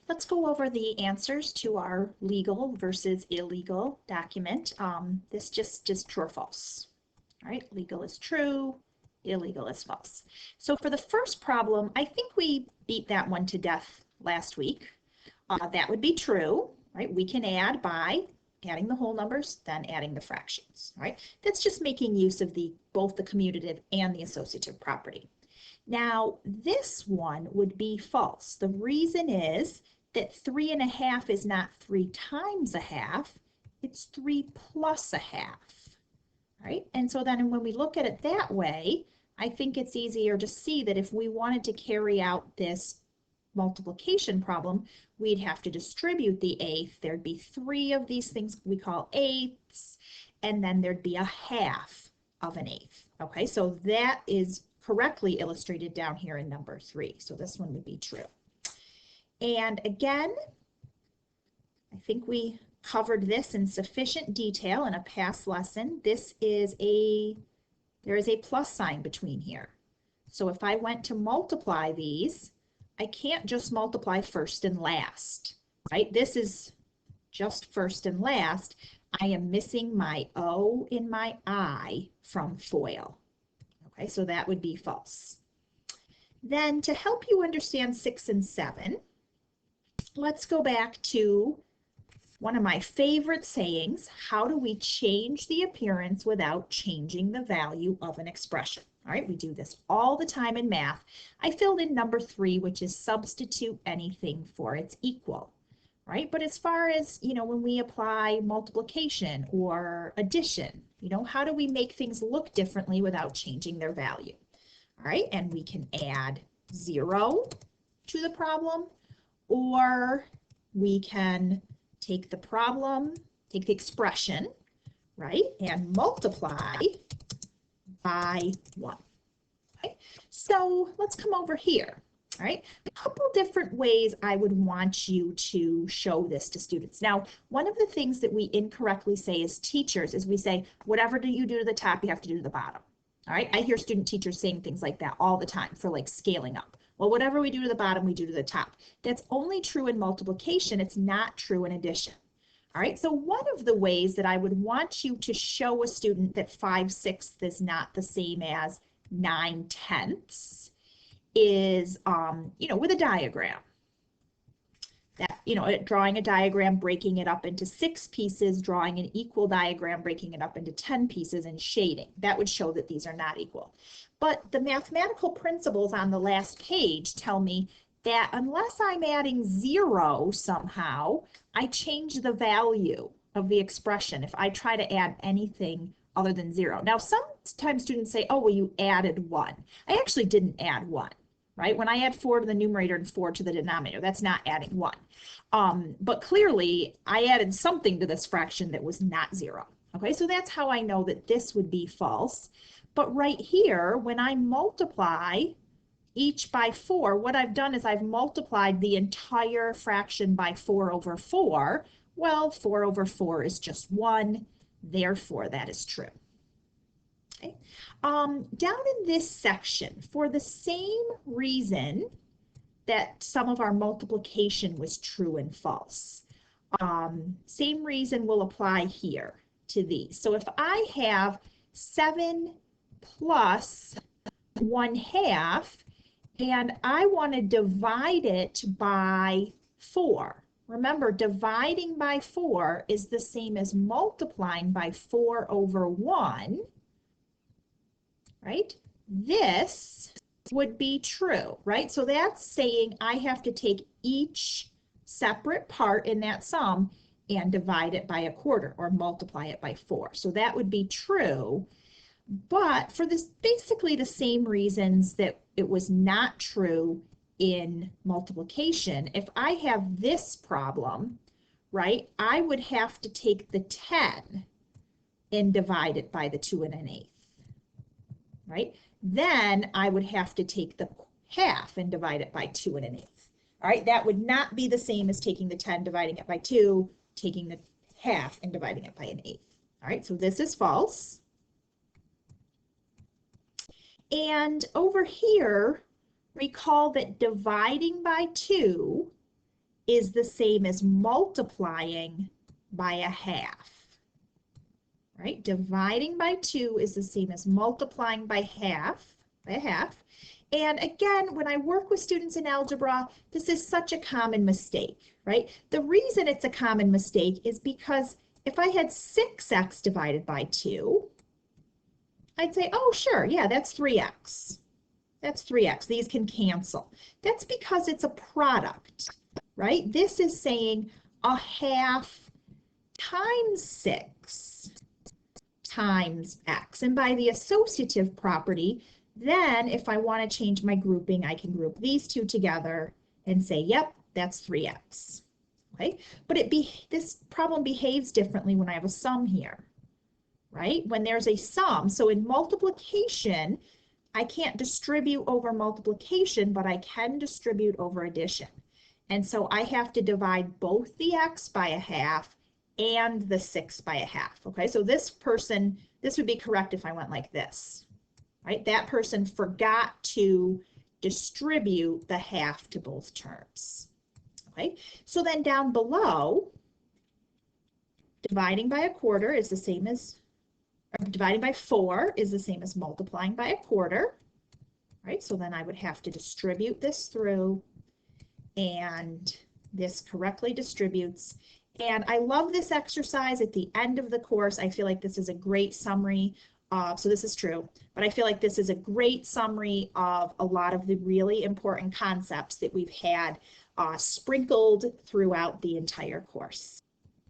Let's go over the answers to our legal versus illegal document. This just is true or false. All right, legal is true, illegal is false. So for the first problem, I think we beat that one to death last week. That would be true, right? We can add by adding the whole numbers, then adding the fractions, right? That's just making use of both the commutative and the associative property. Now, this one would be false. The reason is that 3.5 is not 3 times a half, it's 3 plus a half, right? And so then when we look at it that way, I think it's easier to see that if we wanted to carry out this multiplication problem, we'd have to distribute the eighth. There'd be 3 of these things we call eighths, and then there'd be a half of an eighth. Okay, so that is correctly illustrated down here in number 3. So this one would be true. And again, I think we covered this in sufficient detail in a past lesson. There is a plus sign between here. So if I went to multiply these, I can't just multiply first and last, right? This is just first and last. I am missing my O in my I from FOIL. Okay, so that would be false. Then to help you understand 6 and 7, let's go back to one of my favorite sayings: how do we change the appearance without changing the value of an expression? All right, we do this all the time in math. I filled in number 3, which is substitute anything for its equal, right? But as far as, when we apply multiplication or addition, how do we make things look differently without changing their value? All right, and we can add 0 to the problem, or we can take the problem, take the expression, right, and multiply by 1. Okay, so let's come over here. All right, a couple different ways I would want you to show this to students. Now, one of the things that we incorrectly say as teachers is we say, whatever you do to the top, you have to do to the bottom. All right, I hear student teachers saying things like that all the time for like scaling up. Well, whatever we do to the bottom, we do to the top. That's only true in multiplication. It's not true in addition. All right, so one of the ways that I would want you to show a student that 5/6 is not the same as 9/10 is, with a diagram. That, drawing a diagram, breaking it up into 6 pieces, drawing an equal diagram, breaking it up into 10 pieces, and shading. That would show that these are not equal. But the mathematical principles on the last page tell me that unless I'm adding 0 somehow, I change the value of the expression if I try to add anything other than 0. Now, sometimes students say, oh, well, you added 1. I actually didn't add 1. Right? When I add 4 to the numerator and 4 to the denominator, that's not adding 1. But clearly, I added something to this fraction that was not 0. Okay, so that's how I know that this would be false. But right here, when I multiply each by 4, what I've done is I've multiplied the entire fraction by 4 over 4. Well, 4 over 4 is just 1. Therefore, that is true. Okay. Down in this section, for the same reason that some of our multiplication was true and false, same reason will apply here to these. So if I have 7 plus 1/2 and I want to divide it by 4, remember, dividing by 4 is the same as multiplying by 4 over 1. Right? This would be true, right? So that's saying I have to take each separate part in that sum and divide it by 1/4 or multiply it by 4. So that would be true, but for this basically the same reasons that it was not true in multiplication. If I have this problem, right, I would have to take the 10 and divide it by the 2 1/8. Right? Then I would have to take the half and divide it by 2 1/8. All right, that would not be the same as taking the 10, dividing it by 2, taking the half and dividing it by 1/8. All right, so this is false. And over here, recall that dividing by 2 is the same as multiplying by a half. Right? Dividing by 2 is the same as multiplying by a half. And again, when I work with students in algebra, this is such a common mistake, right? The reason it's a common mistake is because if I had 6x divided by 2, I'd say, oh, sure, yeah, that's 3x. That's 3x. These can cancel. That's because it's a product, right? This is saying a half times 6 times x. And by the associative property, then if I want to change my grouping, I can group these two together and say, yep, that's 3x. Okay? But this problem behaves differently when I have a sum here, right? When there's a sum, so in multiplication, I can't distribute over multiplication, but I can distribute over addition. And so I have to divide both the x by a half and the 6 by a half. Okay, so this would be correct if I went like this, right? That person forgot to distribute the half to both terms. Okay, so then down below, dividing by a quarter is the same as, or dividing by 4 is the same as multiplying by a quarter, right? So then I would have to distribute this through, and this correctly distributes. And I love this exercise at the end of the course. I feel like this is a great summary. So this is true, but I feel like this is a great summary of a lot of the really important concepts that we've had sprinkled throughout the entire course.